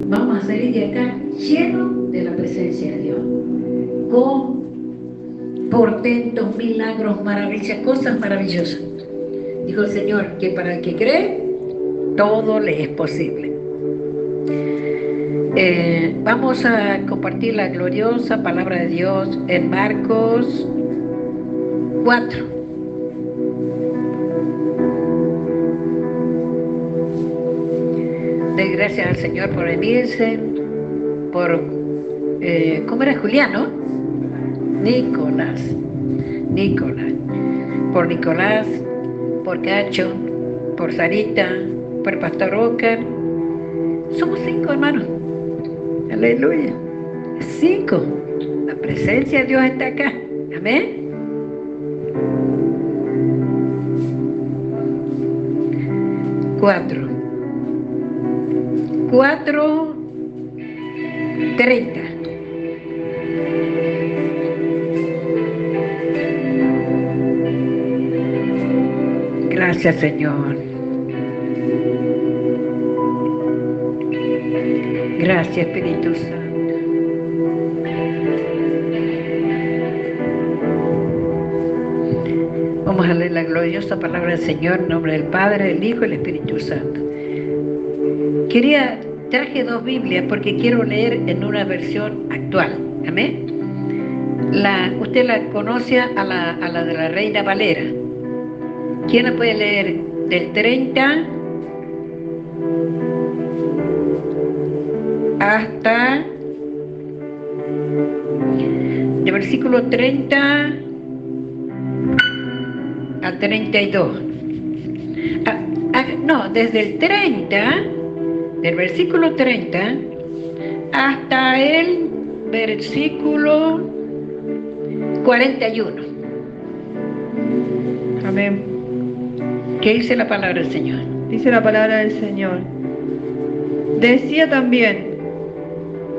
Vamos a salir de acá llenos de la presencia de Dios, con portentos, milagros, maravillas, cosas maravillosas. Dijo el Señor que para el que cree, todo le es posible. Vamos a compartir la gloriosa palabra de Dios en Marcos 4. De gracias al Señor por venirse, por, ¿cómo era Julián, no? Nicolás, por Nicolás, por Cacho, por Sarita, por Pastor Oscar. Somos 5 hermanos. Aleluya. 5. La presencia de Dios está acá. Amén. Cuatro. 4:30. Gracias, Señor. Gracias, Espíritu Santo. Vamos a leer la gloriosa palabra del Señor en nombre del Padre, del Hijo y del Espíritu Santo. Traje 2 Biblias porque quiero leer en una versión actual. Amén. Usted la conoce a la de la Reina Valera. ¿Quién la puede leer? Del 30 hasta del versículo 30 al 32. No, desde el 30, del versículo 30 hasta el versículo 41. Amén. ¿Qué dice la palabra del Señor? Dice la palabra del Señor. Decía también: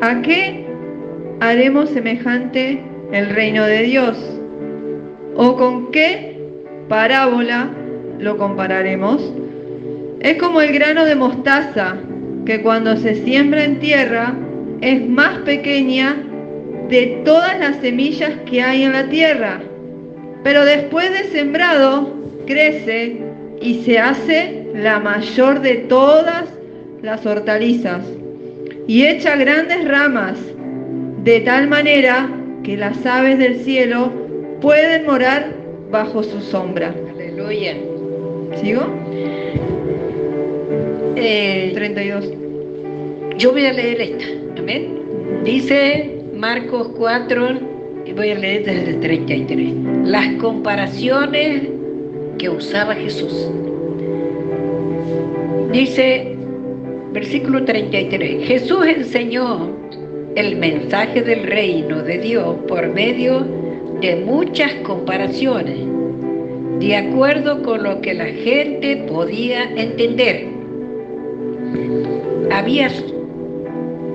¿a qué haremos semejante el reino de Dios? ¿O con qué parábola lo compararemos? Es como el grano de mostaza, que cuando se siembra en tierra es más pequeña de todas las semillas que hay en la tierra, pero después de sembrado crece y se hace la mayor de todas las hortalizas y echa grandes ramas, de tal manera que las aves del cielo pueden morar bajo su sombra. Aleluya. ¿Sigo? 32. Yo voy a leer esta. Amén. Dice Marcos 4 y voy a leer desde el 33. Las comparaciones que usaba Jesús. Dice, versículo 33, Jesús enseñó el mensaje del reino de Dios por medio de muchas comparaciones, de acuerdo con lo que la gente podía entender.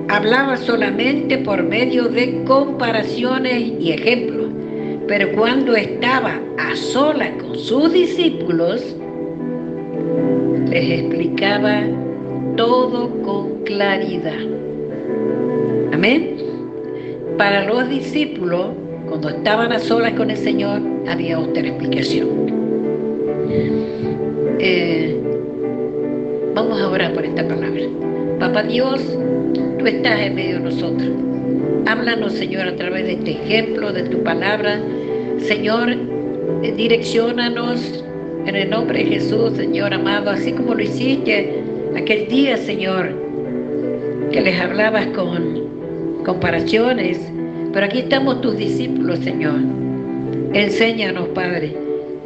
Hablaba solamente por medio de comparaciones y ejemplos, pero cuando estaba a solas con sus discípulos, les explicaba todo con claridad. Amén. Para los discípulos, cuando estaban a solas con el Señor, había otra explicación. Vamos a orar por esta palabra. Papá Dios, tú estás en medio de nosotros. Háblanos, Señor, a través de este ejemplo, de tu palabra. Señor, direcciónanos en el nombre de Jesús, Señor amado, así como lo hiciste aquel día, Señor, que les hablabas con comparaciones. Pero aquí estamos tus discípulos, Señor. Enséñanos, Padre,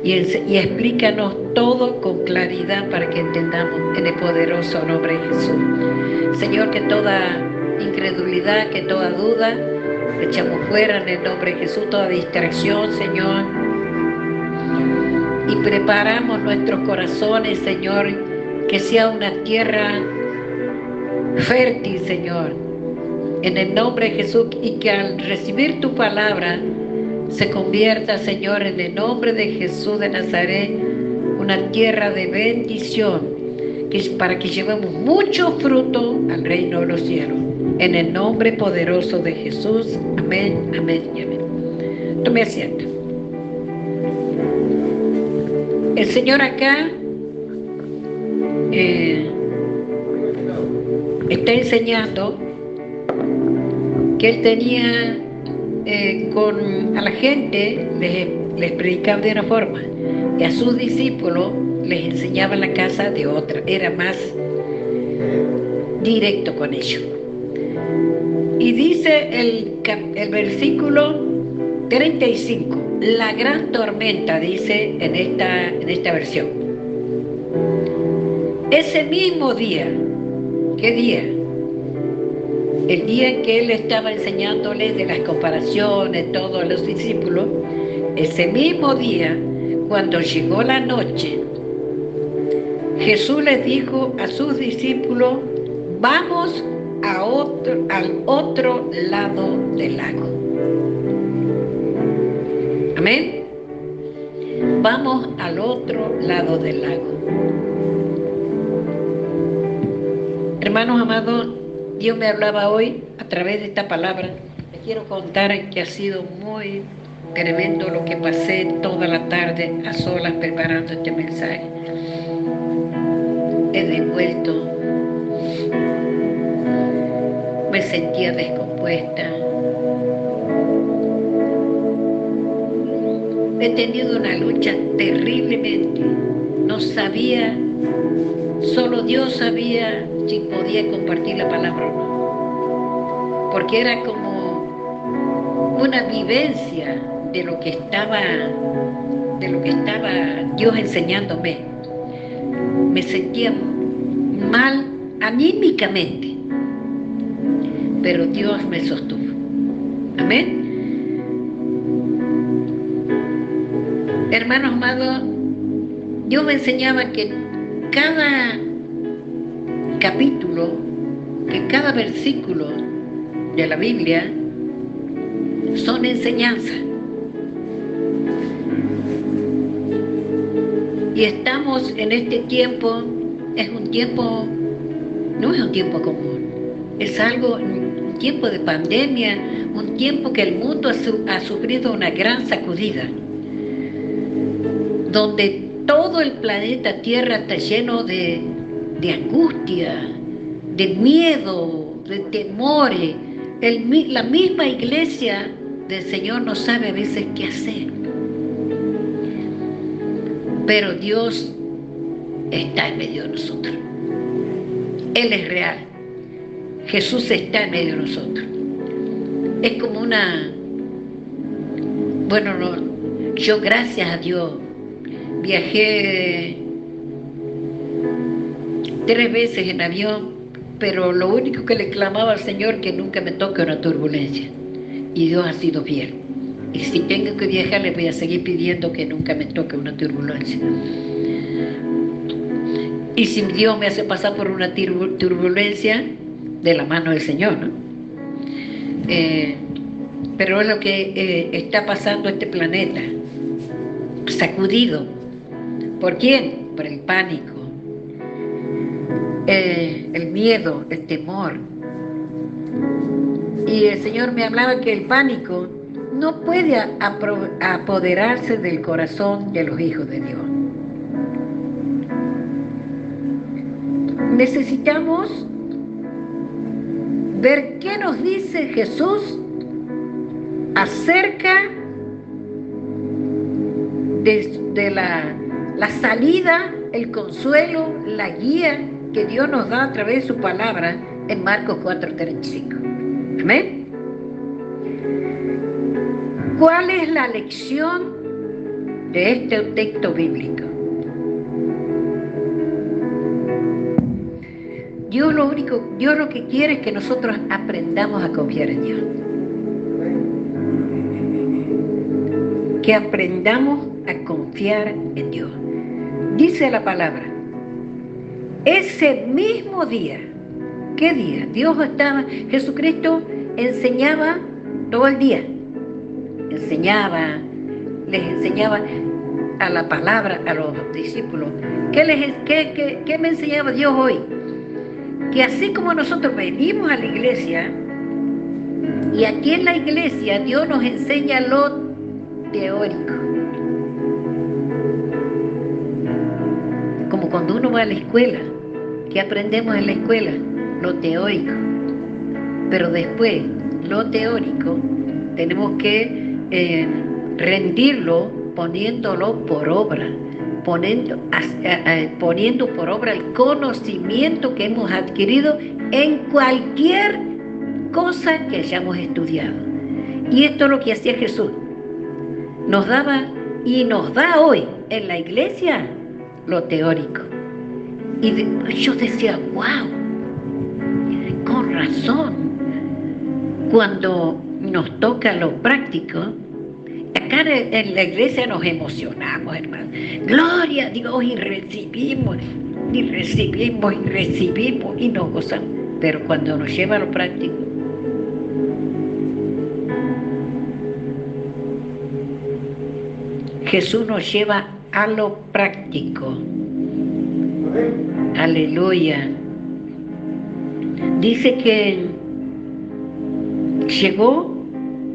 y explícanos todo con claridad para que entendamos en el poderoso nombre de Jesús. Señor, que toda incredulidad, que toda duda, echamos fuera en el nombre de Jesús, toda distracción, Señor. Y preparamos nuestros corazones, Señor, que sea una tierra fértil, Señor, en el nombre de Jesús, y que al recibir tu palabra se convierta, Señor, en el nombre de Jesús de Nazaret, una tierra de bendición, para que llevemos mucho fruto al reino de los cielos. En el nombre poderoso de Jesús. Amén, amén y amén. Tome asiento. El Señor acá está enseñando que Él tenía a la gente, les predicaba de una forma, y a sus discípulos les enseñaba en la casa de otra. Era más directo con ellos. Y dice el versículo 35, la gran tormenta, dice en esta versión. Ese mismo día, ¿qué día? El día en que Él estaba enseñándoles de las comparaciones, todos los discípulos, ese mismo día, cuando llegó la noche, Jesús les dijo a sus discípulos, vamos al otro lado del lago. Amén. Vamos al otro lado del lago. Hermanos amados, Dios me hablaba hoy a través de esta palabra. Les quiero contar que ha sido muy tremendo lo que pasé toda la tarde a solas preparando este mensaje. He devuelto, me sentía descompuesta. He tenido una lucha terriblemente. No sabía, solo Dios sabía si podía compartir la palabra o no. Porque era como una vivencia de lo que estaba Dios enseñándome. Me sentía mal anímicamente, pero Dios me sostuvo. Amén. Hermanos amados, Dios me enseñaba que cada capítulo, que cada versículo de la Biblia son enseñanzas. Y estamos en este tiempo, no es un tiempo común, es un tiempo de pandemia, un tiempo que el mundo ha sufrido una gran sacudida, donde todo el planeta Tierra está lleno de angustia, de miedo, de temores. La misma iglesia del Señor no sabe a veces qué hacer. Pero Dios está en medio de nosotros. Él es real. Jesús está en medio de nosotros. Es como yo gracias a Dios viajé 3 veces en avión, pero lo único que le clamaba al Señor que nunca me toque una turbulencia. Y Dios ha sido fiel. Y si tengo que viajar, le voy a seguir pidiendo que nunca me toque una turbulencia. Y si Dios me hace pasar por una turbulencia, de la mano del Señor, ¿no? Pero es lo que está pasando este planeta, sacudido. ¿Por quién? Por el pánico, el miedo, el temor. Y el Señor me hablaba que el pánico no puede apoderarse del corazón de los hijos de Dios. Necesitamos ver qué nos dice Jesús acerca de la salida, el consuelo, la guía que Dios nos da a través de su palabra en Marcos 4:35. Amén. ¿Cuál es la lección de este texto bíblico? Dios lo que quiere es que nosotros aprendamos a confiar en Dios. Que aprendamos a confiar en Dios. Dice la palabra, ese mismo día, ¿qué día? Jesucristo enseñaba todo el día. Les enseñaba a la palabra a los discípulos. ¿Qué me enseñaba Dios hoy? Que así como nosotros venimos a la iglesia, y aquí en la iglesia Dios nos enseña lo teórico. Como cuando uno va a la escuela, ¿qué aprendemos en la escuela? Lo teórico. Pero después, lo teórico, tenemos que rendirlo poniéndolo por obra, poniendo por obra el conocimiento que hemos adquirido en cualquier cosa que hayamos estudiado. Y esto es lo que hacía Jesús. Nos daba y nos da hoy en la iglesia lo teórico. Y yo decía, wow, con razón, cuando nos toca lo práctico, acá en la iglesia nos emocionamos, hermano. Gloria a Dios, y recibimos y nos gozamos. Pero cuando nos lleva a lo práctico, Jesús nos lleva a lo práctico. Aleluya. Dice que llegó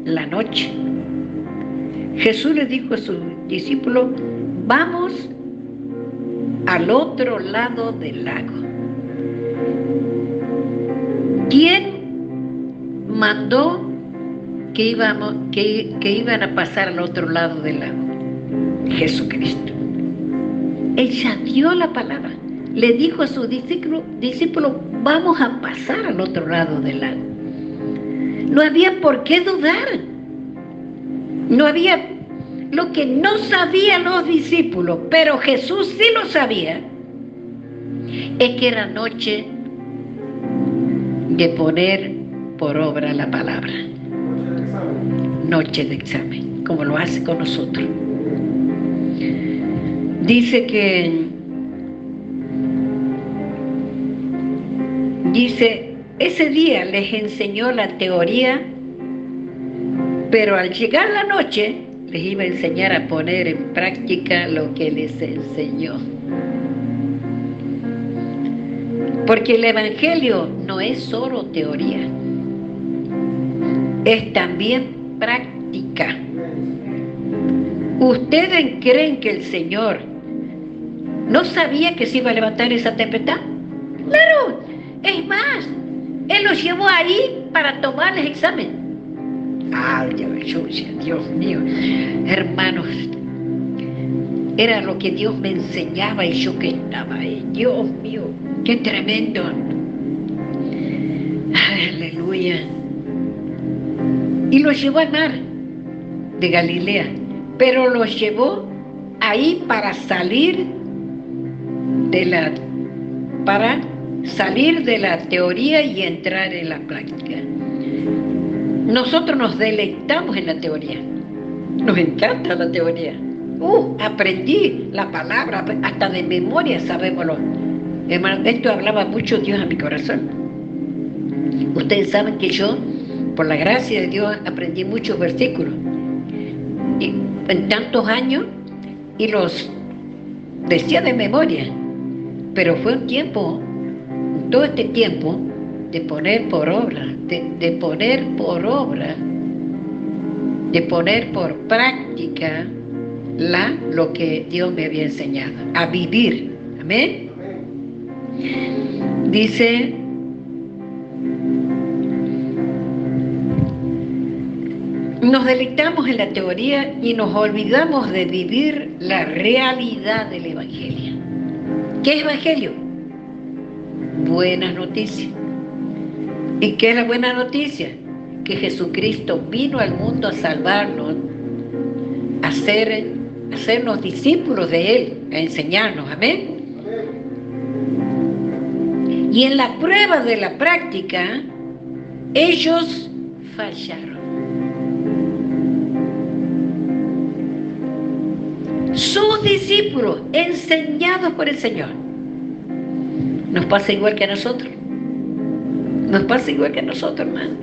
la noche. Jesús le dijo a sus discípulos, vamos al otro lado del lago. ¿Quién mandó que iban a pasar al otro lado del lago? Jesucristo. Ella dio la palabra. Le dijo a sus discípulos, vamos a pasar al otro lado del lago. No había por qué dudar. No había lo que no sabían los discípulos, pero Jesús sí lo sabía. Es que era noche de poner por obra la palabra. Noche de examen, como lo hace con nosotros. Dice ese día les enseñó la teoría, pero al llegar la noche les iba a enseñar a poner en práctica lo que les enseñó. Porque el Evangelio no es solo teoría, es también práctica. ¿Ustedes creen que el Señor no sabía que se iba a levantar esa tempestad? Claro, es más, Él los llevó ahí para tomarles examen. Ay, Dios mío, hermanos, era lo que Dios me enseñaba y yo que estaba ahí. Dios mío, qué tremendo. Aleluya. Y los llevó al mar de Galilea, pero los llevó ahí para salir de la teoría y entrar en la práctica. Nosotros nos deleitamos en la teoría, nos encanta la teoría. Aprendí la palabra, hasta de memoria sabémoslo. Hermano, esto hablaba mucho Dios a mi corazón. Ustedes saben que yo, por la gracia de Dios, aprendí muchos versículos y en tantos años, y los decía de memoria. Pero fue un tiempo, todo este tiempo, de poner por obra, de poner por práctica lo que Dios me había enseñado, a vivir. Amén. Dice, nos deleitamos en la teoría y nos olvidamos de vivir la realidad del Evangelio. ¿Qué es Evangelio? Buenas noticias. ¿Y qué es la buena noticia? Que Jesucristo vino al mundo a salvarnos, a hacernos discípulos de Él, a enseñarnos. Amén. Y en la prueba de la práctica, ellos fallaron. Sus discípulos, enseñados por el Señor. Nos pasa igual que a nosotros. Nos pasa igual que a nosotros, hermano.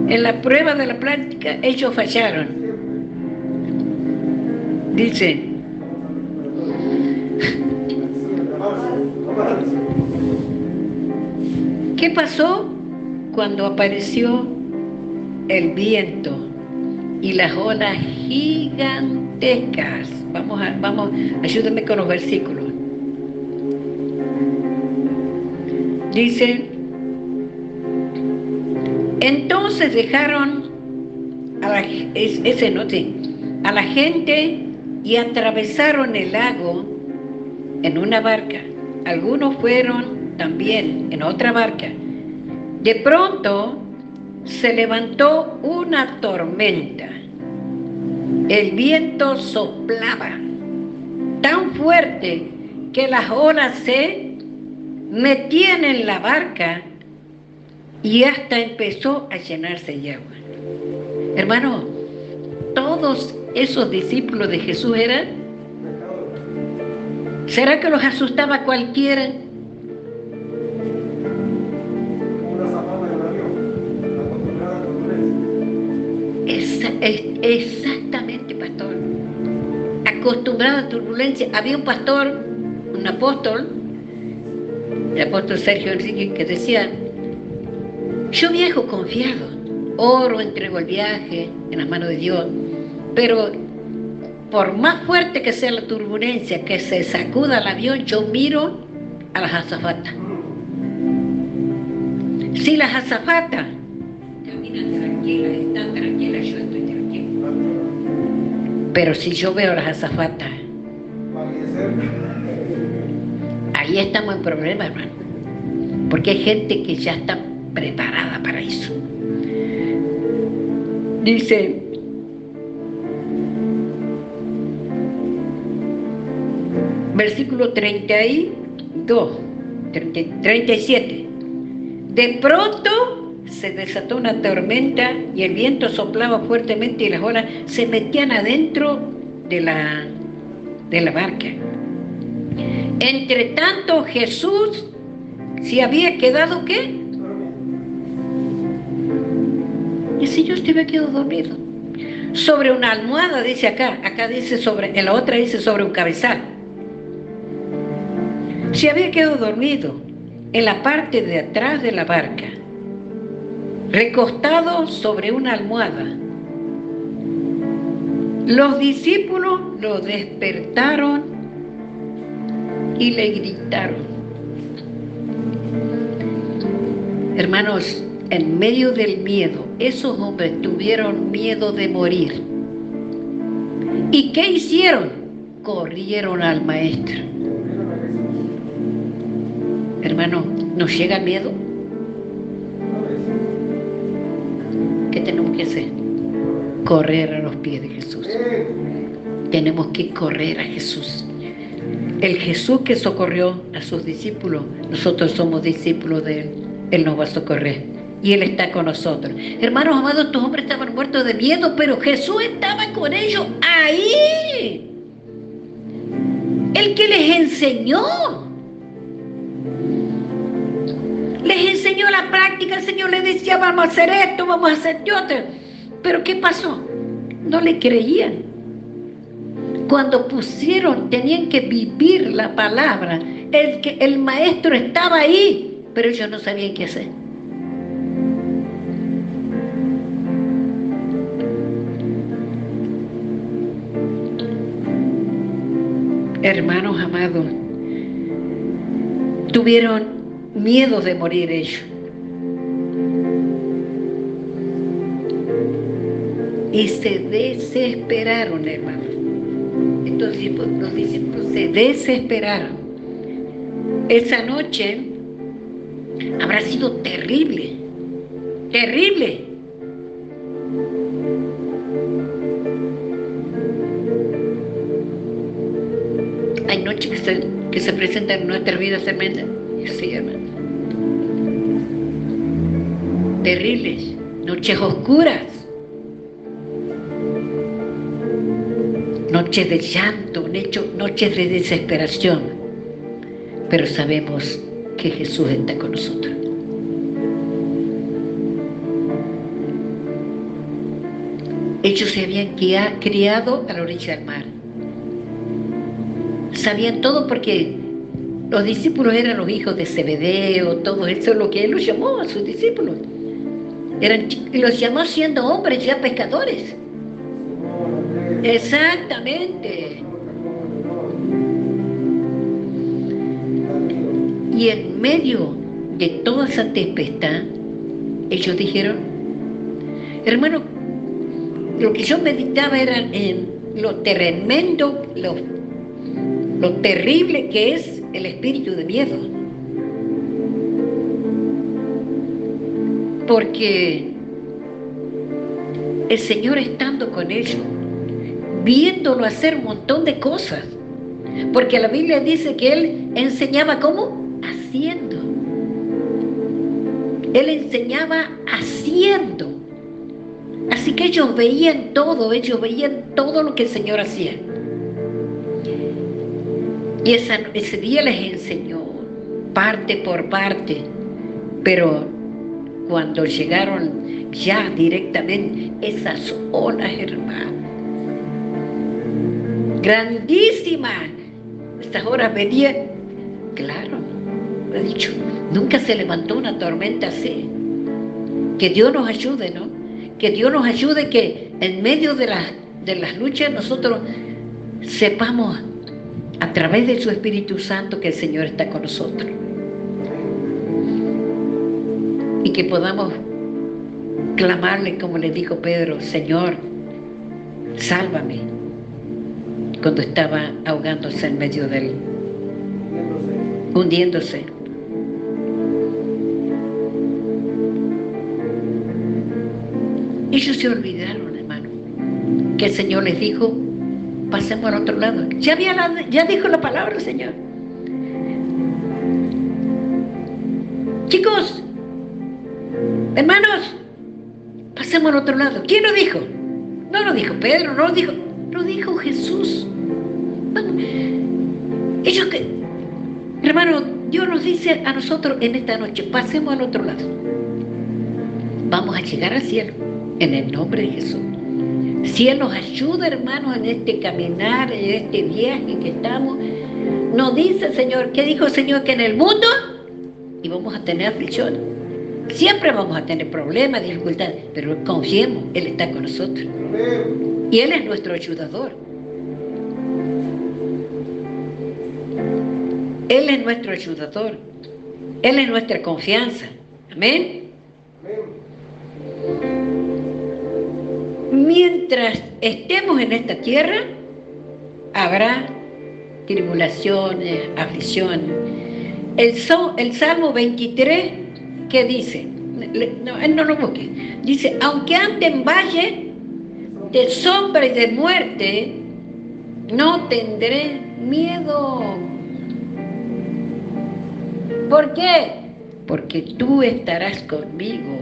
En la prueba de la práctica, ellos fallaron. Dice, ¿qué pasó cuando apareció el viento y las olas gigantescas? Vamos, ayúdenme con los versículos. Dice, entonces dejaron a la gente y atravesaron el lago en una barca. Algunos fueron también en otra barca. De pronto se levantó una tormenta. El viento soplaba tan fuerte que las olas se metían en la barca y hasta empezó a llenarse de agua. Hermano, todos esos discípulos de Jesús eran. ¿Será que los asustaba cualquiera? Exactamente, pastor. Acostumbrado a turbulencia. Había un pastor, un apóstol, el apóstol Sergio Enrique, que decía: yo viajo confiado, oro, entrego el viaje en las manos de Dios, pero por más fuerte que sea la turbulencia, que se sacuda el avión, yo miro a las azafatas. Si las azafatas caminan tranquilas, están tranquilas, yo estoy tranquila. Pero si yo veo a las azafatas, ahí estamos en problema, hermano. Porque hay gente que ya está preparada para eso. Dice, versículo 37. De pronto se desató una tormenta y el viento soplaba fuertemente y las olas se metían adentro de la barca. Entre tanto, Jesús se había quedado, ¿qué? El Señor se había quedado dormido. Sobre una almohada, dice acá dice en la otra dice sobre un cabezal. Se había quedado dormido en la parte de atrás de la barca, recostado sobre una almohada. Los discípulos lo despertaron y le gritaron. Hermanos, en medio del miedo, esos hombres tuvieron miedo de morir. ¿Y qué hicieron? Corrieron al maestro. Hermano, ¿nos llega el miedo? ¿Qué tenemos que hacer? Correr a los pies de Jesús. Tenemos que correr a Jesús. El Jesús que socorrió a sus discípulos, nosotros somos discípulos de Él. Él nos va a socorrer y Él está con nosotros. Hermanos amados, estos hombres estaban muertos de miedo, pero Jesús estaba con ellos ahí. El que les enseñó. Les enseñó la práctica. El Señor les decía: vamos a hacer esto, vamos a hacer otro. Pero ¿qué pasó? No le creían. Cuando tenían que vivir la palabra, el maestro estaba ahí, pero ellos no sabían qué hacer. Hermanos amados, tuvieron miedo de morir ellos. Y se desesperaron, hermanos. Entonces los discípulos se desesperaron. Esa noche habrá sido terrible, terrible. Hay noches que se presentan en nuestras vidas tremendas. Sí, hermano. Terribles, noches oscuras, noches de llanto, noches de desesperación. Pero sabemos que Jesús está con nosotros. Ellos se habían criado a la orilla del mar. sabían todo porque los discípulos eran los hijos de Zebedeo, todo eso es lo que él los llamó a sus discípulos. Los llamó siendo hombres ya pescadores. Exactamente. Y en medio de toda esa tempestad, ellos dijeron, hermano, lo que yo meditaba era en lo tremendo, lo terrible que es el espíritu de miedo. Porque el Señor estando con ellos, viéndolo hacer un montón de cosas, porque la Biblia dice que Él enseñaba ¿cómo? Haciendo. Él enseñaba haciendo. Así que ellos veían todo lo que el Señor hacía. Y ese día les enseñó parte por parte, pero cuando llegaron ya directamente esas olas, hermano, grandísimas, estas olas venían, claro, he dicho, nunca se levantó una tormenta así. Que Dios nos ayude, ¿no? Que Dios nos ayude que en medio de las luchas nosotros sepamos a través de su Espíritu Santo que el Señor está con nosotros. Y que podamos clamarle como le dijo Pedro, Señor, sálvame, cuando estaba ahogándose en medio del, hundiéndose. Ellos se olvidaron, hermano, que el Señor les dijo, pasemos al otro lado. Ya dijo la palabra del Señor. Chicos, hermanos, pasemos al otro lado. ¿Quién lo dijo? No lo dijo Pedro, no lo dijo Jesús. Ellos que, hermano, Dios nos dice a nosotros en esta noche, pasemos al otro lado. Vamos a llegar al cielo, en el nombre de Jesús. Si Él nos ayuda, hermanos, en este caminar, en este viaje que estamos, nos dice el Señor, ¿qué dijo el Señor? Que en el mundo y vamos a tener aflicciones. Siempre vamos a tener problemas, dificultades, pero confiemos, Él está con nosotros. Y Él es nuestro ayudador. Él es nuestro ayudador. Él es nuestra confianza. Amén. Mientras estemos en esta tierra, habrá tribulaciones, aflicciones. El Salmo 23, ¿qué dice? No lo busque. Dice, aunque ande en valle de sombra y de muerte, no tendré miedo. ¿Por qué? Porque tú estarás conmigo.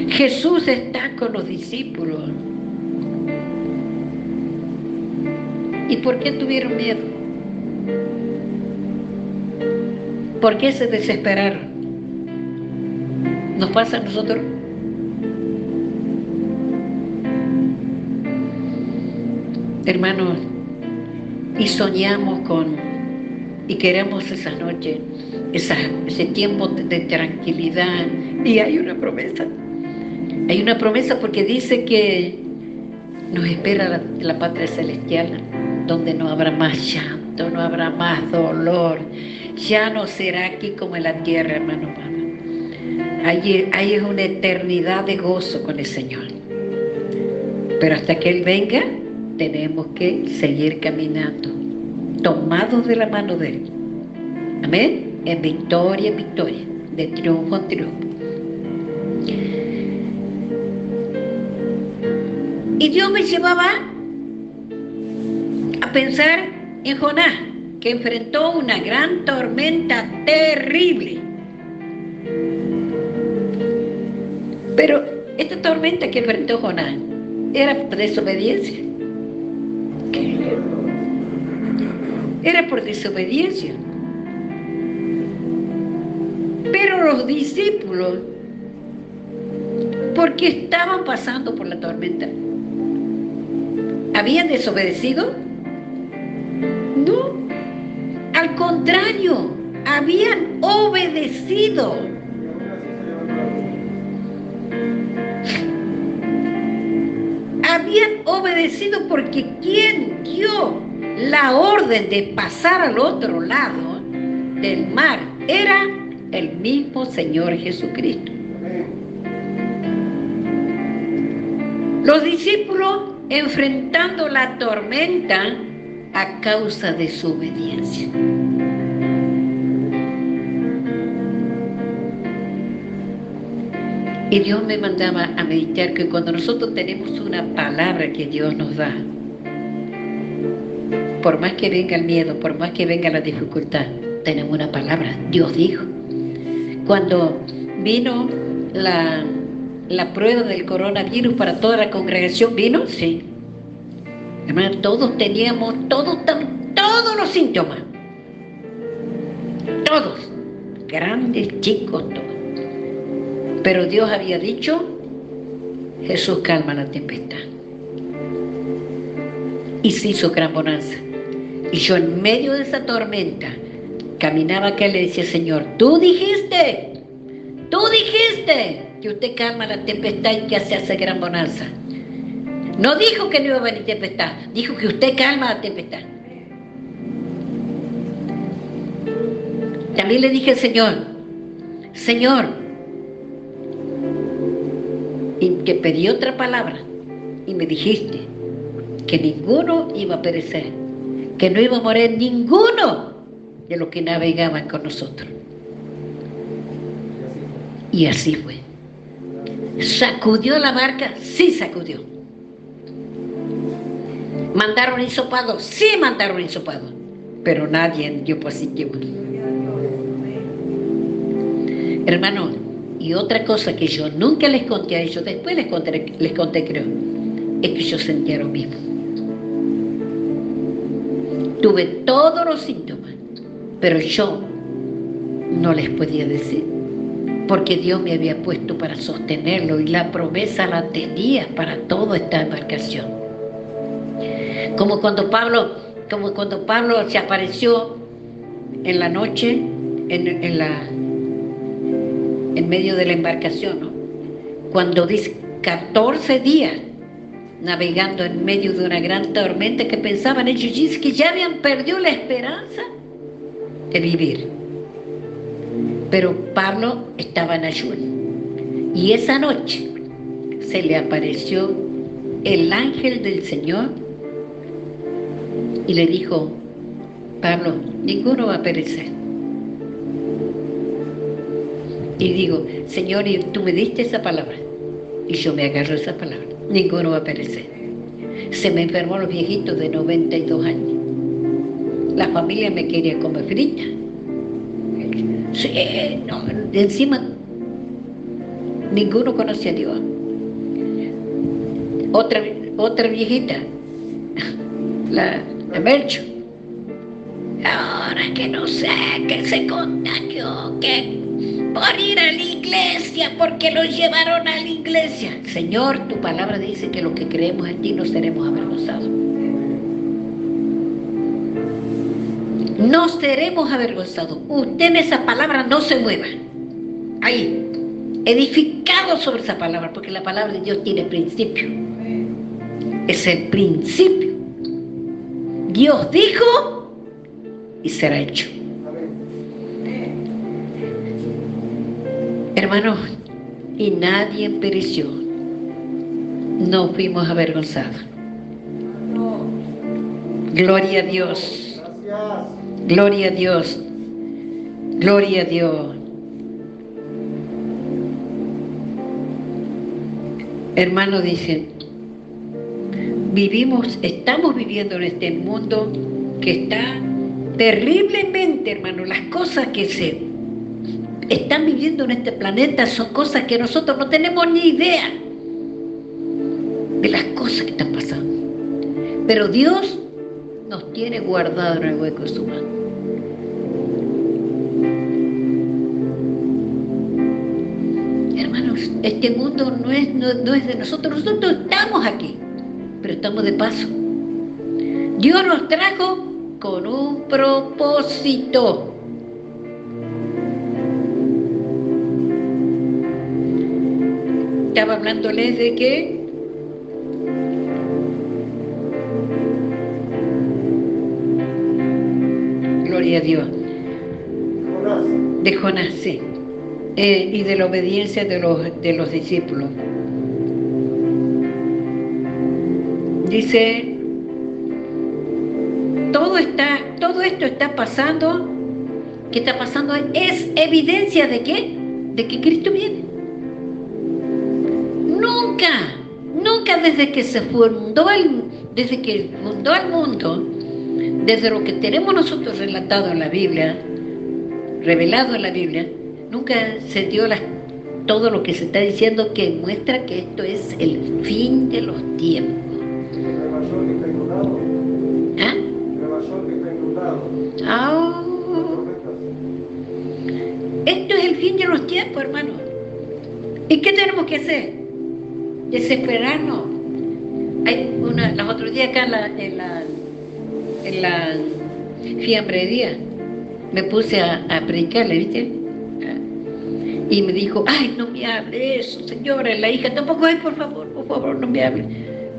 Jesús está con los discípulos. ¿Y por qué tuvieron miedo? ¿Por qué se desesperaron? ¿Nos pasa a nosotros? Hermanos, y soñamos y queremos esa noche, ese tiempo de tranquilidad, y hay una promesa. Hay una promesa porque dice que nos espera la patria celestial, donde no habrá más llanto, no habrá más dolor. Ya no será aquí como en la tierra, hermano. Ahí es una eternidad de gozo con el Señor. Pero hasta que Él venga, tenemos que seguir caminando, tomados de la mano de Él. Amén. En victoria, de triunfo en triunfo. Y Dios me llevaba a pensar en Jonás, que enfrentó una gran tormenta terrible. Pero esta tormenta que enfrentó Jonás era por desobediencia. Era por desobediencia. Pero los discípulos, ¿por qué estaban pasando por la tormenta? ¿Habían desobedecido? No, al contrario, habían obedecido. Habían obedecido porque quien dio la orden de pasar al otro lado del mar era el mismo Señor Jesucristo. Los discípulos enfrentando la tormenta a causa de su obediencia. Y Dios me mandaba a meditar que cuando nosotros tenemos una palabra que Dios nos da, por más que venga el miedo, por más que venga la dificultad, tenemos una palabra. Dios dijo. Cuando vino la prueba del coronavirus para toda la congregación, ¿vino? Sí. Hermano, todos teníamos, todos los síntomas. Todos. Grandes, chicos, todos. Pero Dios había dicho, Jesús calma la tempestad. Y se hizo gran bonanza. Y yo en medio de esa tormenta caminaba acá y le decía, Señor, tú dijiste que usted calma la tempestad y que se hace gran bonanza. No dijo que no iba a venir tempestad, dijo que usted calma la tempestad. También le dije, Señor, y que pedí otra palabra y me dijiste que ninguno iba a perecer, que no iba a morir ninguno de los que navegaban con nosotros. Y así fue. ¿Sacudió la barca? Sí, sacudió. ¿Mandaron hisopado? Sí, mandaron hisopado. Pero nadie dio positivo. Hermano, y otra cosa que yo nunca les conté a ellos, después les conté creo, es que yo sentía lo mismo. Tuve todos los síntomas, pero yo no les podía decir, porque Dios me había puesto para sostenerlo y la promesa la tenía para toda esta embarcación. Como cuando Pablo se apareció en la noche, en medio de la embarcación, ¿no? Cuando dice 14 días navegando en medio de una gran tormenta, que pensaban ellos que ya habían perdido la esperanza de vivir. Pero Pablo estaba en ayuno. Y esa noche se le apareció el ángel del Señor y le dijo, Pablo, ninguno va a perecer. Y digo, Señor, y tú me diste esa palabra. Y yo me agarro esa palabra. Ninguno va a perecer. Se me enfermó los viejitos de 92 años. La familia me quería comer frita. Sí, no, encima, ninguno conocía a Dios. Otra viejita, la Melcho. Ahora que no sé, que se contagió, que por ir a la iglesia, porque los llevaron a la iglesia. Señor, tu palabra dice que los que creemos en ti no seremos avergonzados. No seremos avergonzados. Usted en esa palabra no se mueva. Ahí, edificado sobre esa palabra, porque la palabra de Dios tiene principio. Es el principio. Dios dijo y será hecho. Hermanos, y nadie pereció. No fuimos avergonzados. Gloria a Dios. Gloria a Dios. Gloria a Dios. Hermanos, dicen, estamos viviendo en este mundo que está terriblemente, hermano. Las cosas que se están viviendo en este planeta son cosas que nosotros no tenemos ni idea de las cosas que están pasando. Pero Dios nos tiene guardado en el hueco de su mano. Hermanos, este mundo no es de nosotros. Nosotros estamos aquí, pero estamos de paso. Dios nos trajo con un propósito. Estaba hablándoles de que gloria a Dios, de Jonás, sí, y de la obediencia de los discípulos. Dice, todo esto está pasando. ¿Qué está pasando? Es evidencia de ¿qué? De que Cristo viene. Nunca desde que fundó el mundo, desde lo que tenemos nosotros relatado en la Biblia, revelado en la Biblia, nunca se dio todo lo que se está diciendo, que muestra que esto es el fin de los tiempos. ¿Ah? Esto es el fin de los tiempos, hermano. ¿Y qué tenemos que hacer? Desesperarnos. Los otros días acá en la fiambrería me puse a predicarle, ¿viste? Y me dijo, ay, no me hable eso, señora, la hija, tampoco, ay, por favor, no me hable.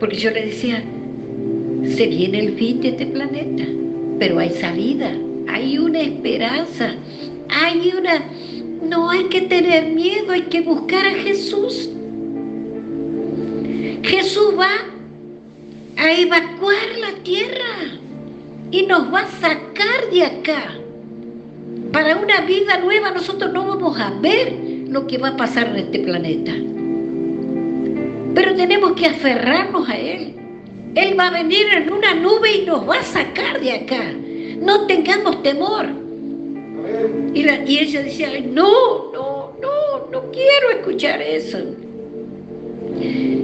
Porque yo le decía, se viene el fin de este planeta, pero hay salida, hay una esperanza, no hay que tener miedo, hay que buscar a Jesús. Jesús va a evacuar la tierra y nos va a sacar de acá. Para una vida nueva nosotros no vamos a ver lo que va a pasar en este planeta. Pero tenemos que aferrarnos a Él. Él va a venir en una nube y nos va a sacar de acá. No tengamos temor. Y ella decía, no quiero escuchar eso.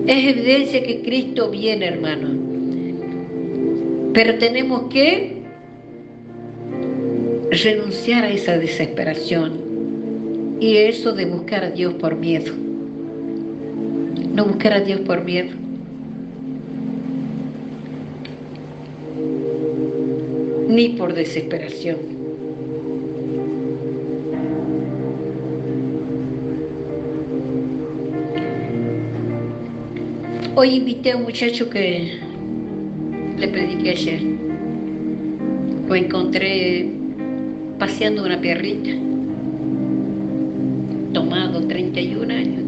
Es evidencia que Cristo viene, hermano. Pero tenemos que renunciar a esa desesperación y eso de buscar a Dios por miedo. No buscar a Dios por miedo. Ni por desesperación. Hoy invité a un muchacho que le prediqué ayer. Lo encontré paseando una perrita. Tomado, 31 años.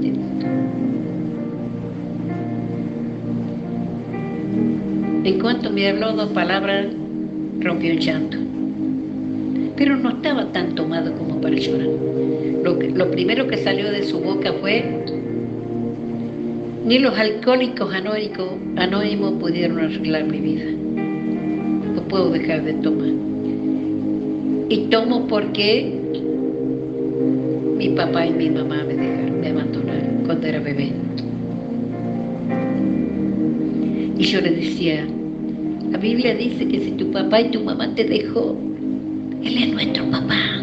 En cuanto me habló 2 palabras, rompió en llanto. Pero no estaba tan tomado como para llorar. Lo primero que salió de su boca fue: ni los alcohólicos anónimos pudieron arreglar mi vida. No puedo dejar de tomar. Y tomo porque mi papá y mi mamá me abandonaron cuando era bebé. Y yo le decía, la Biblia dice que si tu papá y tu mamá te dejó, Él es nuestro papá.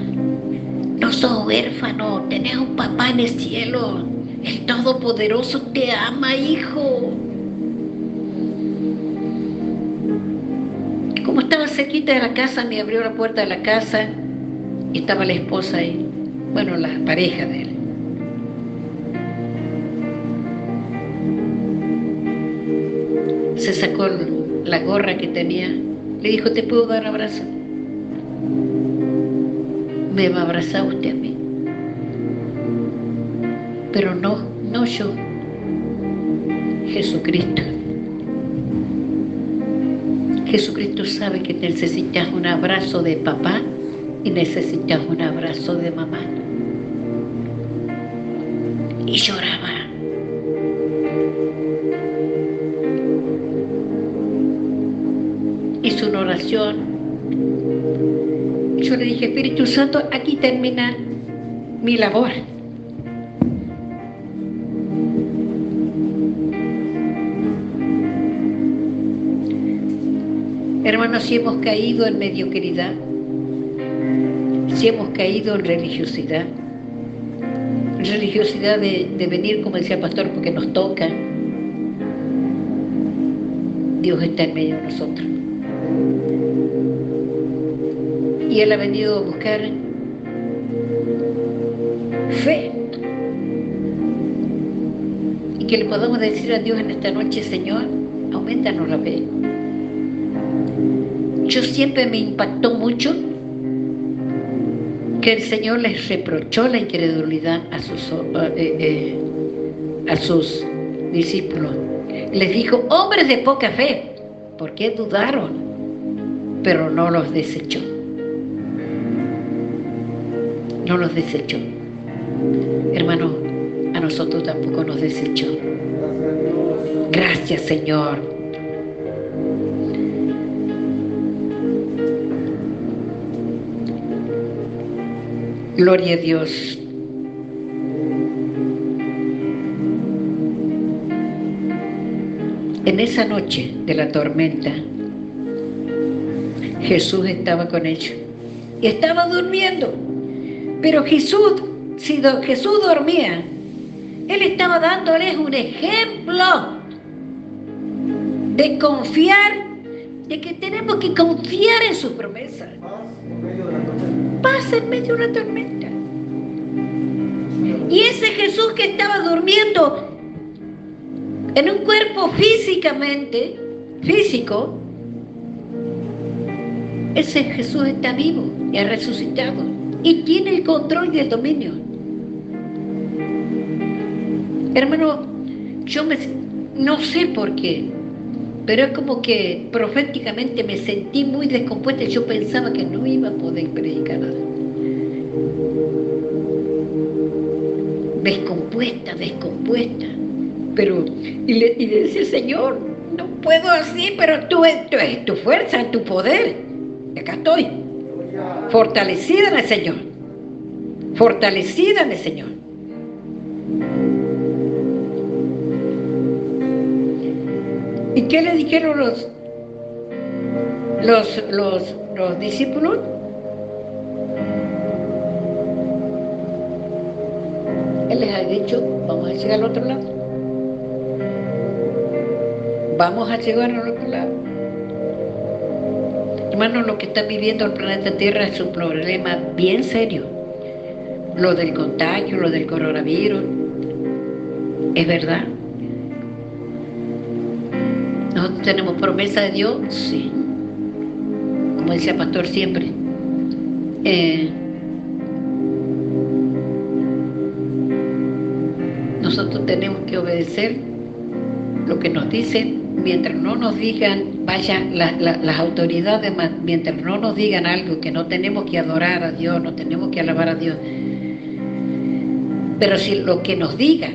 No sos huérfano, tenés un papá en el cielo. El Todopoderoso te ama, hijo. Como estaba cerquita de la casa, me abrió la puerta de la casa y estaba la esposa ahí. Bueno, la pareja de él. Se sacó la gorra que tenía. Le dijo, ¿te puedo dar un abrazo? Me va a abrazar usted a mí. Pero no yo. Jesucristo. Jesucristo sabe que necesitas un abrazo de papá y necesitas un abrazo de mamá. Y lloraba. Hizo una oración. Yo le dije, Espíritu Santo, aquí termina mi labor. Hermanos, si hemos caído en mediocridad, si hemos caído en religiosidad de venir, como decía el pastor, porque nos toca, Dios está en medio de nosotros. Y Él ha venido a buscar fe. Y que le podamos decir a Dios en esta noche: Señor, aumentanos la fe. Yo siempre me impactó mucho que el Señor les reprochó la incredulidad a sus discípulos. Les dijo: hombres de poca fe, ¿por qué dudaron? Pero no los desechó. No los desechó. Hermano, a nosotros tampoco nos desechó. Gracias, Señor. Gloria a Dios. En esa noche de la tormenta, Jesús estaba con ellos y estaba durmiendo. Pero Jesús, si Jesús dormía, Él estaba dándoles un ejemplo de confiar, de que tenemos que confiar en sus promesas. Paz en medio de una tormenta. Y ese Jesús que estaba durmiendo en un cuerpo físico, ese Jesús está vivo y ha resucitado y tiene el control y el dominio. Hermano, yo no sé por qué, pero es como que proféticamente me sentí muy descompuesta. Yo pensaba que no iba a poder predicar nada. Descompuesta. Pero, y le decía: Señor, no puedo así, pero tú es tu fuerza, tu poder. Y acá estoy. Fortalecida en el Señor. Fortalecida en el Señor. ¿Y qué le dijeron los discípulos? Él les ha dicho: vamos a llegar al otro lado. Vamos a llegar al otro lado. Hermanos, lo que está viviendo el planeta Tierra es un problema bien serio. Lo del contagio, lo del coronavirus. Es verdad. ¿Nosotros tenemos promesa de Dios? Sí. Como decía el pastor siempre. Nosotros tenemos que obedecer lo que nos dicen. Mientras no nos digan, las autoridades, mientras no nos digan algo, que no tenemos que adorar a Dios, no tenemos que alabar a Dios. Pero si lo que nos digan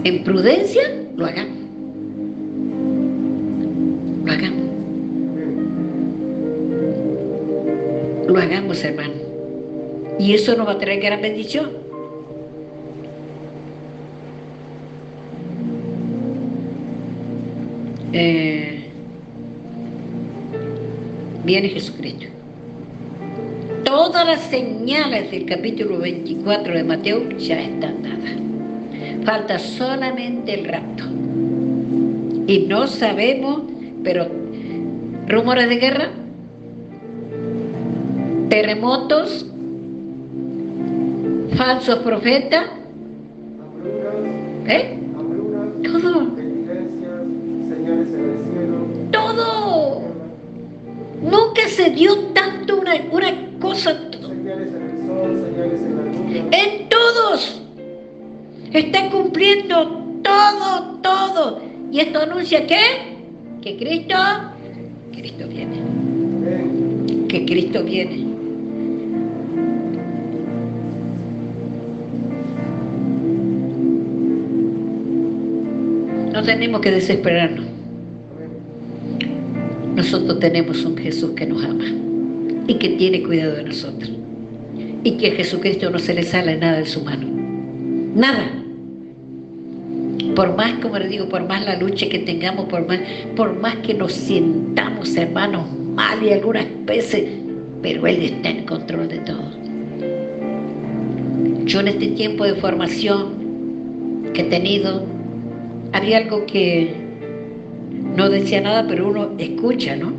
en prudencia, lo hagamos. Lo hagamos, hermano. Y eso nos va a traer gran bendición. Viene Jesucristo. Todas las señales del capítulo 24 de Mateo ya están dadas. Falta solamente el rapto. Y no sabemos, pero rumores de guerra, terremotos, falsos profetas, todo. Todo. Nunca se dio tanto una cosa. En todos. Está cumpliendo todo. Y esto anuncia que Cristo viene. Que Cristo viene. No tenemos que desesperarnos. Nosotros tenemos un Jesús que nos ama y que tiene cuidado de nosotros. Y que a Jesucristo no se le sale nada de su mano. Nada. Por más, como les digo, por más la lucha que tengamos, por más que nos sientamos, hermanos, mal y algunas veces, pero Él está en control de todo. Yo en este tiempo de formación que he tenido, había algo que no decía nada, pero uno escucha, ¿no?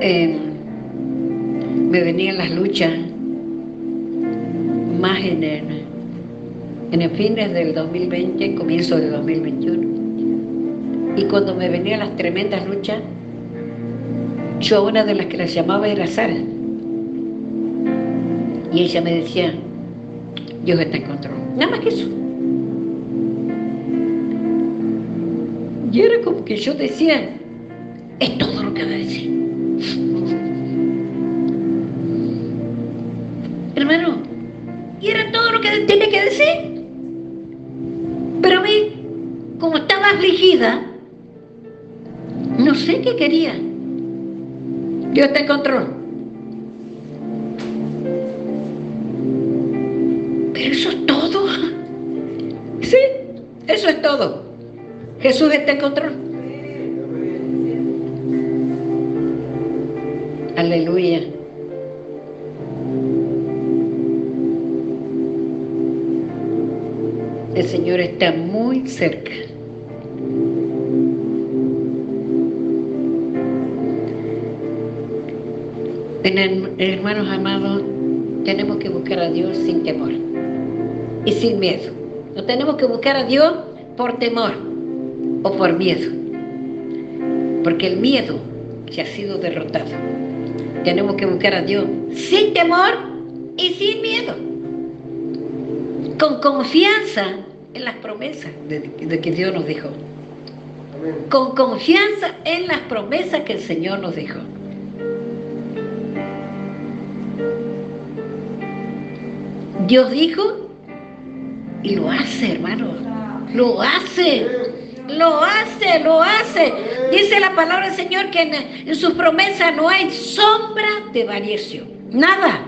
me venían las luchas más en el fines del 2020, comienzo del 2021. Y cuando me venían las tremendas luchas, yo a una de las que las llamaba era Sara. Y ella me decía, Dios está en control. Nada más que eso. Y era como que yo decía, es todo lo que va a decir. Hermano, y era todo lo que tenía que decir. Pero a mí, como estaba afligida, no sé qué quería. Dios está en control. Pero eso es todo. Sí, eso es todo. Jesús está en control. Aleluya. El Señor está muy cerca. Hermanos amados, tenemos que buscar a Dios sin temor y sin miedo. No tenemos que buscar a Dios por temor o por miedo, porque el miedo ya ha sido derrotado. Tenemos que buscar a Dios sin temor y sin miedo, con confianza en las promesas de que Dios nos dijo. Amén. Con confianza en las promesas que el Señor nos dijo. Dios dijo y lo hace, hermano. Lo hace. Lo hace, lo hace. Dice la palabra del Señor que en sus promesas no hay sombra de variación. Nada.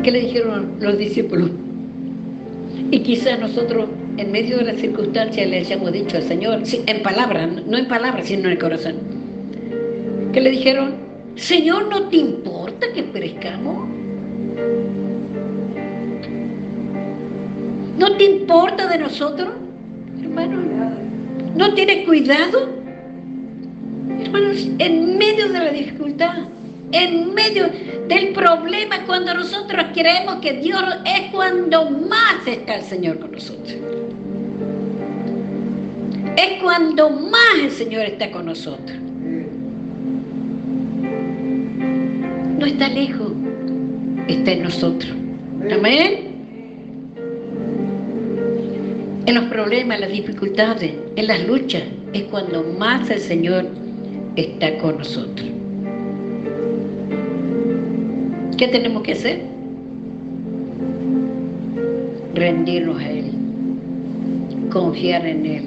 ¿Qué le dijeron los discípulos? Y quizás nosotros, en medio de las circunstancias, le hayamos dicho al Señor, sí, en palabras, no en palabras, sino en el corazón. ¿Qué le dijeron? Señor, ¿no te importa que perezcamos? ¿No te importa de nosotros, hermano? ¿No tienes cuidado? Hermanos, en medio de la dificultad, en medio del problema, cuando nosotros creemos que Dios es cuando más está el Señor con nosotros. Es cuando más el Señor está con nosotros. No está lejos, está en nosotros. Amén. En los problemas, en las dificultades, en las luchas, es cuando más el Señor está con nosotros. ¿Qué tenemos que hacer? Rendirnos a Él, confiar en Él,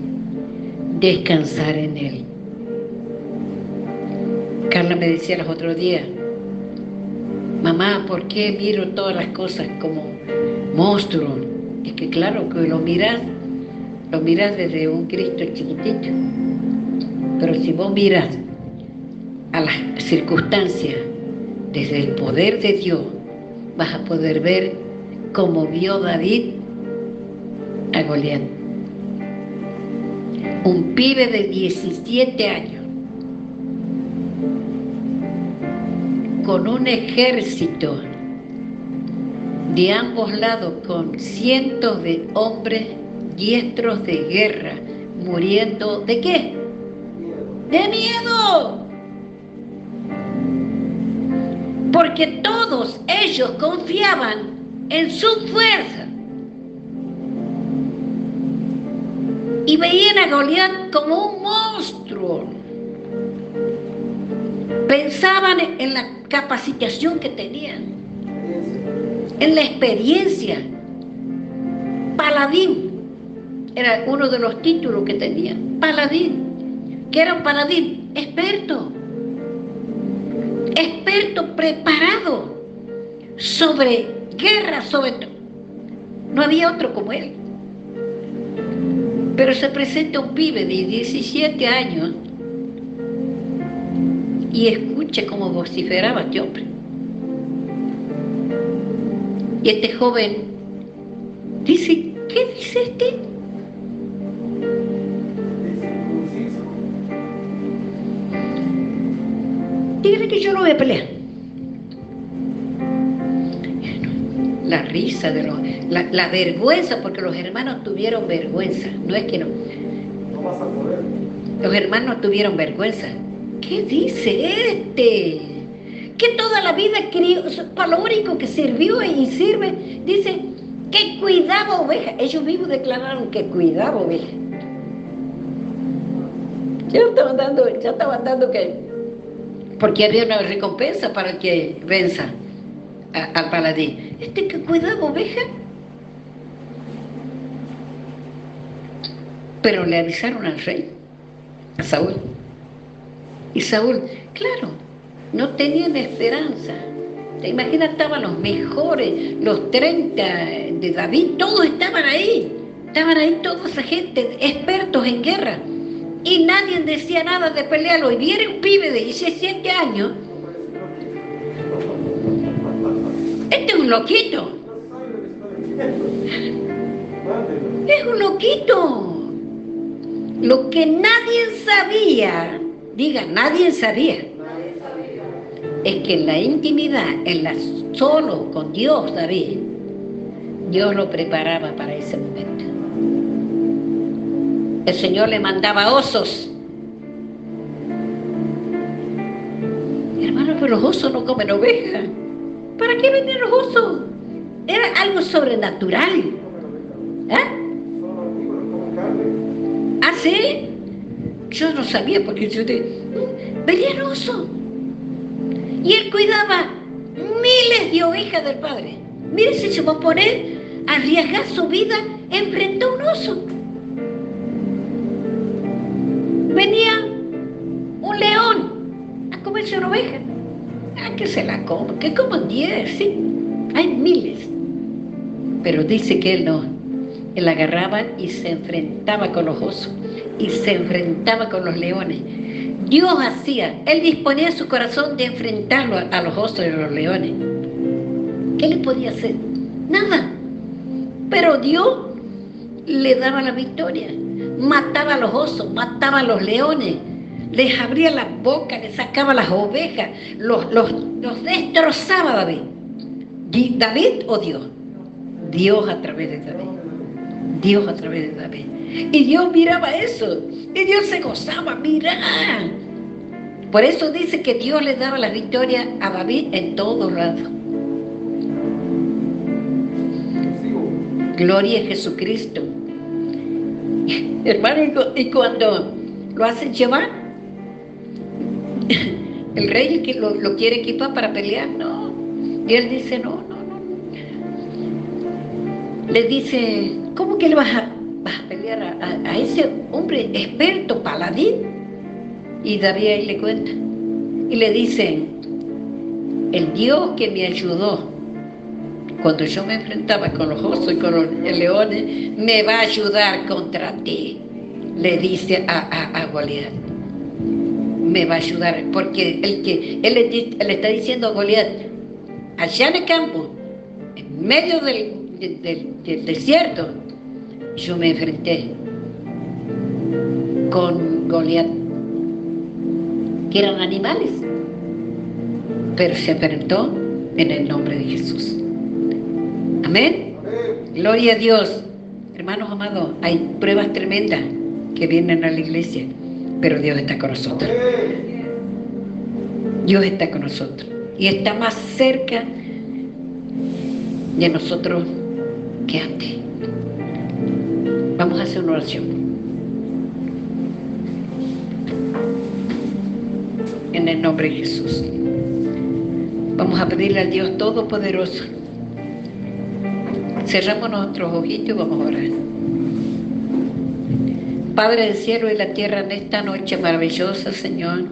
descansar en Él. Carla me decía los otros días, mamá, ¿por qué miro todas las cosas como monstruos? Es que claro, que lo miras desde un Cristo chiquitito. Pero si vos miras a las circunstancias desde el poder de Dios, vas a poder ver cómo vio David a Goliat. Un pibe de 17 años, con un ejército de ambos lados, con cientos de hombres diestros de guerra, muriendo, ¿de qué? ¡De miedo! Porque todos ellos confiaban en su fuerza y veían a Goliat como un monstruo. Pensaban en la capacitación que tenían, en la experiencia. Paladín era uno de los títulos que tenían. Paladín. ¿Qué era un paladín? Experto, preparado sobre guerra, sobre todo. No había otro como él. Pero se presenta un pibe de 17 años y escucha cómo vociferaba este hombre. Y este joven dice, ¿qué dice este? dígale que yo no voy a pelear. La risa de la vergüenza, porque los hermanos tuvieron vergüenza. No es que no. No vas a poder. Los hermanos tuvieron vergüenza. ¿Qué dice este? Que toda la vida crió, para lo único que sirvió y sirve, dice que cuidaba ovejas. Ellos mismos declararon que cuidaba ovejas. Ya estaban dando que, porque había una recompensa para el que venza al paladín. Este que cuidaba ovejas. Pero le avisaron al rey, a Saúl. Y Saúl, claro, no tenían esperanza. ¿Te imaginas? Estaban los mejores, los 30 de David, todos estaban ahí. Estaban ahí toda esa gente, expertos en guerra. Y nadie decía nada de pelearlo. Y viene un pibe de 17 años. Este es un loquito. Es un loquito. Lo que nadie sabía, diga, nadie sabía, es que en la intimidad, solo con Dios, David, Dios lo preparaba para ese momento. El Señor le mandaba osos. Hermano, pero los osos no comen ovejas. ¿Para qué venían los osos? Era algo sobrenatural. ¿Ah? ¿Ah, sí? Yo no sabía porque venía el oso. Y él cuidaba miles de ovejas del Padre. Mire si se va a poner a arriesgar su vida, enfrentó a un oso. Venía un león a comerse una oveja. Ah, que se la coman, que coman 10, sí. Hay miles. Pero dice que él no. Él agarraba y se enfrentaba con los osos. Y se enfrentaba con los leones. Dios hacía, Él disponía su corazón de enfrentarlo a los osos y a los leones. ¿Qué le podía hacer? Nada. Pero Dios le daba la victoria. Mataba a los osos, mataba a los leones, les abría la boca, les sacaba las ovejas, los destrozaba David. ¿David o Dios? Dios a través de David. Dios a través de David. Y Dios miraba eso. Y Dios se gozaba, mirá. Por eso dice que Dios le daba la victoria a David en todos lados. Gloria a Jesucristo. Hermano, y cuando lo hacen llevar, el rey que lo quiere equipar para pelear, no. Y él dice, no. Le dice, ¿cómo que le vas a pelear a ese hombre experto, paladín? Y David ahí le cuenta. Y le dice, el Dios que me ayudó cuando yo me enfrentaba con los osos y con los leones, me va a ayudar contra ti. Le dice a Goliat. Me va a ayudar, porque él le está diciendo a Goliat, allá en el campo, en medio del desierto, yo me enfrenté con Goliat, que eran animales, pero se enfrentó en el nombre de Jesús. Amén. Gloria a Dios. Hermanos amados, hay pruebas tremendas que vienen a la iglesia, pero Dios está con nosotros. Dios está con nosotros y está más cerca de nosotros que antes. Vamos a hacer una oración. En el nombre de Jesús. Vamos a pedirle al Dios Todopoderoso. Cerramos nuestros ojitos y vamos a orar. Padre del cielo y la tierra, en esta noche maravillosa, Señor,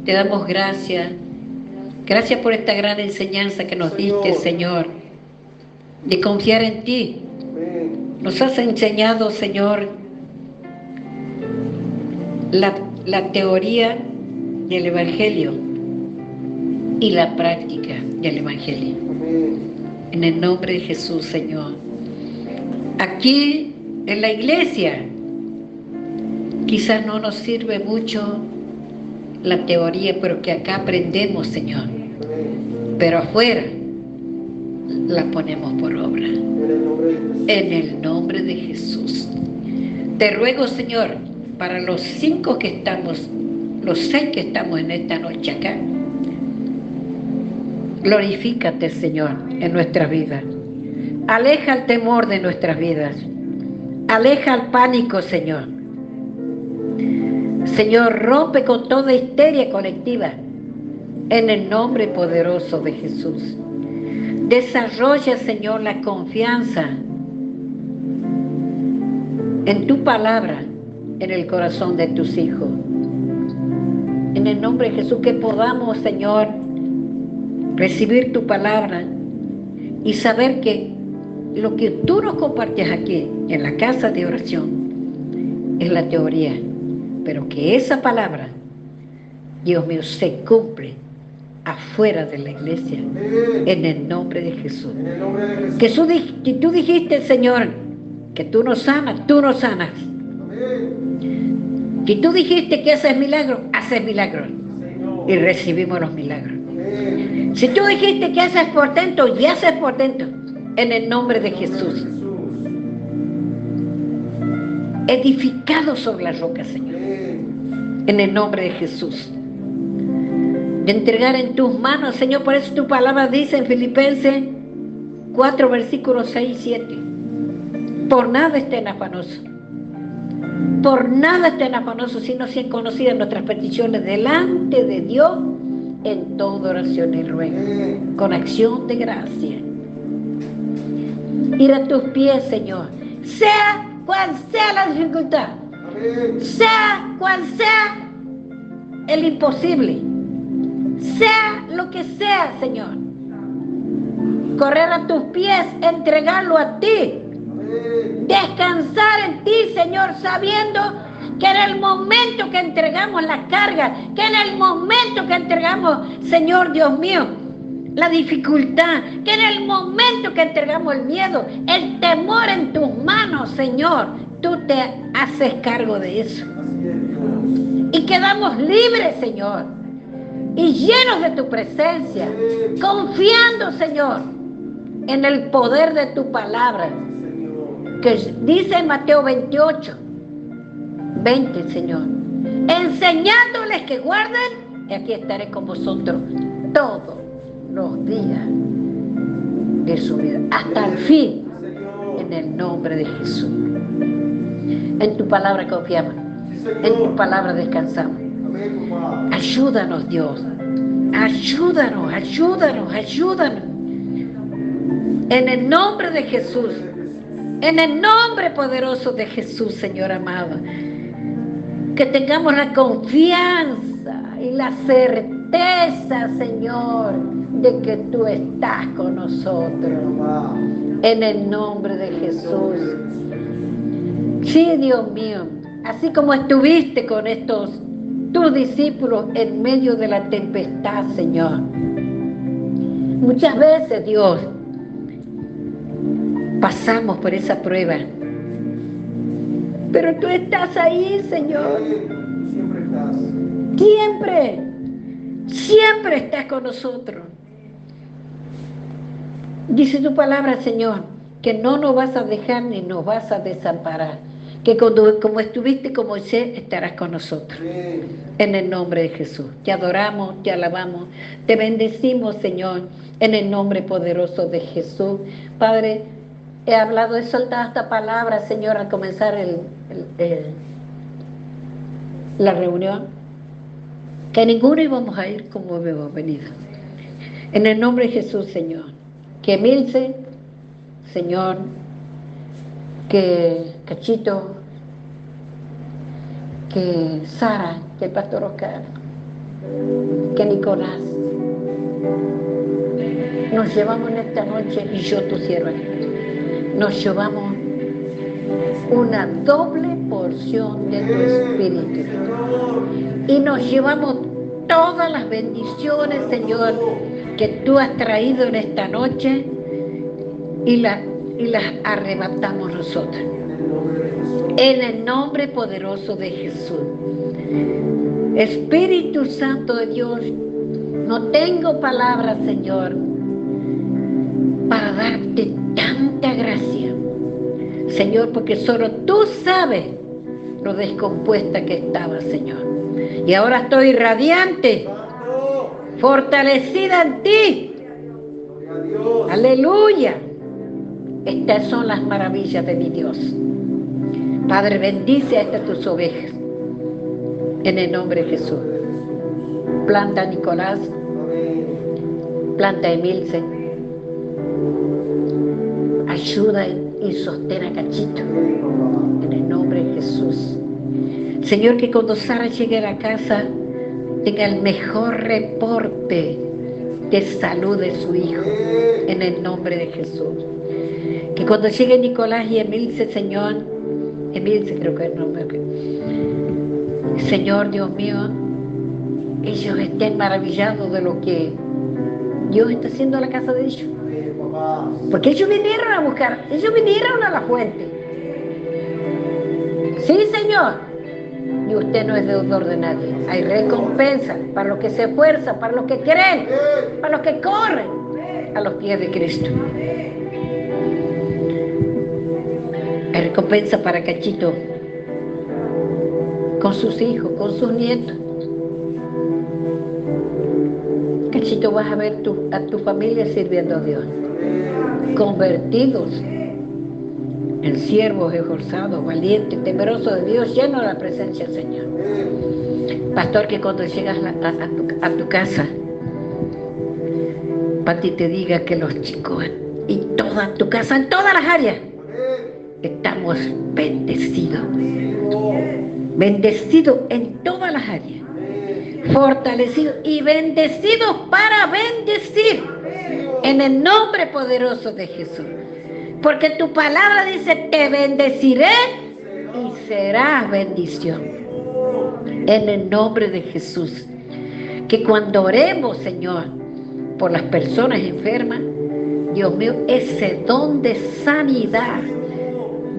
te damos gracias. Gracias por esta gran enseñanza que nos diste, Señor, de confiar en ti. Nos has enseñado, Señor, la teoría del Evangelio y la práctica del Evangelio. En el nombre de Jesús, Señor. Aquí en la iglesia quizás no nos sirve mucho la teoría, pero que acá aprendemos, Señor. Pero afuera la ponemos por obra. En el nombre de Jesús. Te ruego, Señor, para los 5 que estamos, los 6 que estamos en esta noche acá, glorifícate, Señor, en nuestras vidas. Aleja el temor de nuestras vidas. Aleja el pánico, Señor. Señor, rompe con toda histeria colectiva en el nombre poderoso de Jesús. Desarrolla, Señor, la confianza en tu palabra, en el corazón de tus hijos. En el nombre de Jesús, que podamos, Señor, recibir tu palabra y saber que lo que tú nos compartes aquí en la casa de oración es la teoría, pero que esa palabra, Dios mío, se cumple afuera de la iglesia, en el nombre de Jesús. Que tú dijiste, Señor, que tú nos sanas, tú nos sanas. Que tú dijiste que haces milagros, haces milagros. Y recibimos los milagros. Si tú dijiste que haces portento, y haces portento, en el nombre de Jesús. Edificado sobre la roca, Señor. En el nombre de Jesús. De entregar en tus manos, Señor, por eso tu palabra dice en Filipenses 4, versículos 6 y 7. Por nada estén afanosos. Por nada estén afanosos, sino sean conocidas nuestras peticiones delante de Dios en toda oración y ruego, con acción de gracia. Ir a tus pies, Señor, sea cual sea la dificultad, sea cual sea el imposible, sea lo que sea, Señor. Correr a tus pies, entregarlo a ti, descansar en ti, Señor, sabiendo que en el momento que entregamos la carga, que en el momento que entregamos, Señor Dios mío, la dificultad, que en el momento que entregamos el miedo, el temor en tus manos, Señor, tú te haces cargo de eso. Y quedamos libres, Señor, y llenos de tu presencia, confiando, Señor, en el poder de tu palabra, que dice en Mateo 28, 20, Señor, enseñándoles que guarden, y aquí estaré con vosotros todos los días de su vida, hasta el fin, en el nombre de Jesús. En tu palabra confiamos, en tu palabra descansamos. Ayúdanos, Dios, ayúdanos, ayúdanos, ayúdanos. En el nombre de Jesús, en el nombre poderoso de Jesús, Señor amado, que tengamos la confianza y la certeza, Señor, de que tú estás con nosotros. En el nombre de Jesús. Sí, Dios mío, así como estuviste con estos tus discípulos en medio de la tempestad, Señor. Muchas veces, Dios, pasamos por esa prueba, pero tú estás ahí, Señor. Siempre estás. Siempre estás con nosotros. Dice tu palabra, Señor, que no nos vas a dejar ni nos vas a desamparar, que como estuviste con Moisés, estarás con nosotros. En el nombre de Jesús. Te adoramos, te alabamos, te bendecimos, Señor, en el nombre poderoso de Jesús. Padre, he hablado, he soltado esta palabra, Señor, al comenzar la reunión, que ninguno íbamos a ir como hemos venido. En el nombre de Jesús, Señor, que Milce, Señor, que Cachito, que Sara, que el pastor Oscar, que Nicolás, nos llevamos en esta noche, y yo tu sierva, nos llevamos una doble porción de tu espíritu y nos llevamos todas las bendiciones, Señor, que tú has traído en esta noche y las arrebatamos nosotros en el nombre poderoso de Jesús. Espíritu Santo de Dios, no tengo palabras, Señor, para darte tanta gracia, Señor, porque solo tú sabes lo descompuesta que estaba, Señor. Y ahora estoy radiante, fortalecida en ti. Aleluya. Estas son las maravillas de mi Dios. Padre, bendice a estas tus ovejas. En el nombre de Jesús. Planta a Nicolás. Planta a Emilce. Ayuda y sostén a Cachito. En el nombre de Jesús. Señor, que cuando Sara llegue a la casa tenga el mejor reporte de salud de su hijo. En el nombre de Jesús. Que cuando llegue Nicolás y Emilce, Señor, Emilce creo que es el nombre. Señor, Dios mío, ellos estén maravillados de lo que Dios está haciendo en la casa de ellos. Porque ellos vinieron a buscar, ellos vinieron a la fuente. Sí, Señor. Y usted no es deudor de nadie. Hay recompensa para los que se esfuerzan, para los que creen, para los que corren a los pies de Cristo. Hay recompensa para Cachito, con sus hijos, con sus nietos. Cachito, vas a ver a tu familia sirviendo a Dios, convertidos en siervos esforzados, valientes, temerosos de Dios, llenos de la presencia del Señor. Pastor, que cuando llegas a tu casa, Pati te diga que los chicos y toda tu casa, en todas las áreas, estamos bendecidos. Bendecidos en todas las áreas. Fortalecidos y bendecidos para bendecir. En el nombre poderoso de Jesús. Porque tu palabra dice, te bendeciré y serás bendición. En el nombre de Jesús. Que cuando oremos, Señor, por las personas enfermas, Dios mío, ese don de sanidad,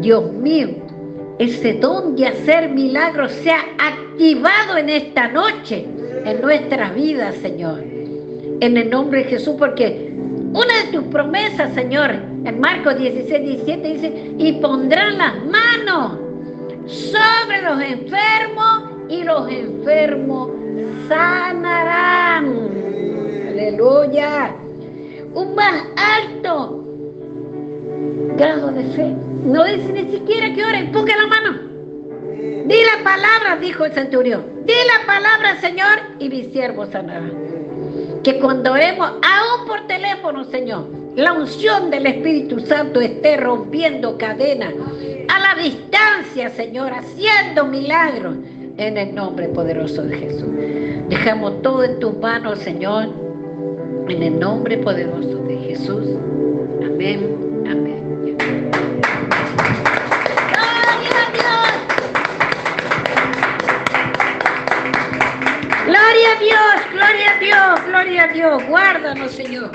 Dios mío, ese don de hacer milagros sea activado en esta noche, en nuestras vidas, Señor. En el nombre de Jesús, porque una de tus promesas, Señor, en Marcos 16, 17 dice, y pondrán las manos sobre los enfermos y los enfermos sanarán. Aleluya. Un más alto grado de fe. No dice ni siquiera que oren, ponga la mano. Di la palabra, dijo el centurión. Di la palabra, Señor, y mi siervo sanará. Que cuando oremos, aún por teléfono, Señor, la unción del Espíritu Santo esté rompiendo cadenas a la distancia, Señor, haciendo milagros en el nombre poderoso de Jesús. Dejamos todo en tus manos, Señor, en el nombre poderoso de Jesús. Amén, amén. ¡Gloria a Dios! ¡Gloria a Dios! ¡Gloria a Dios! ¡Gloria a Dios! Guárdanos, Señor.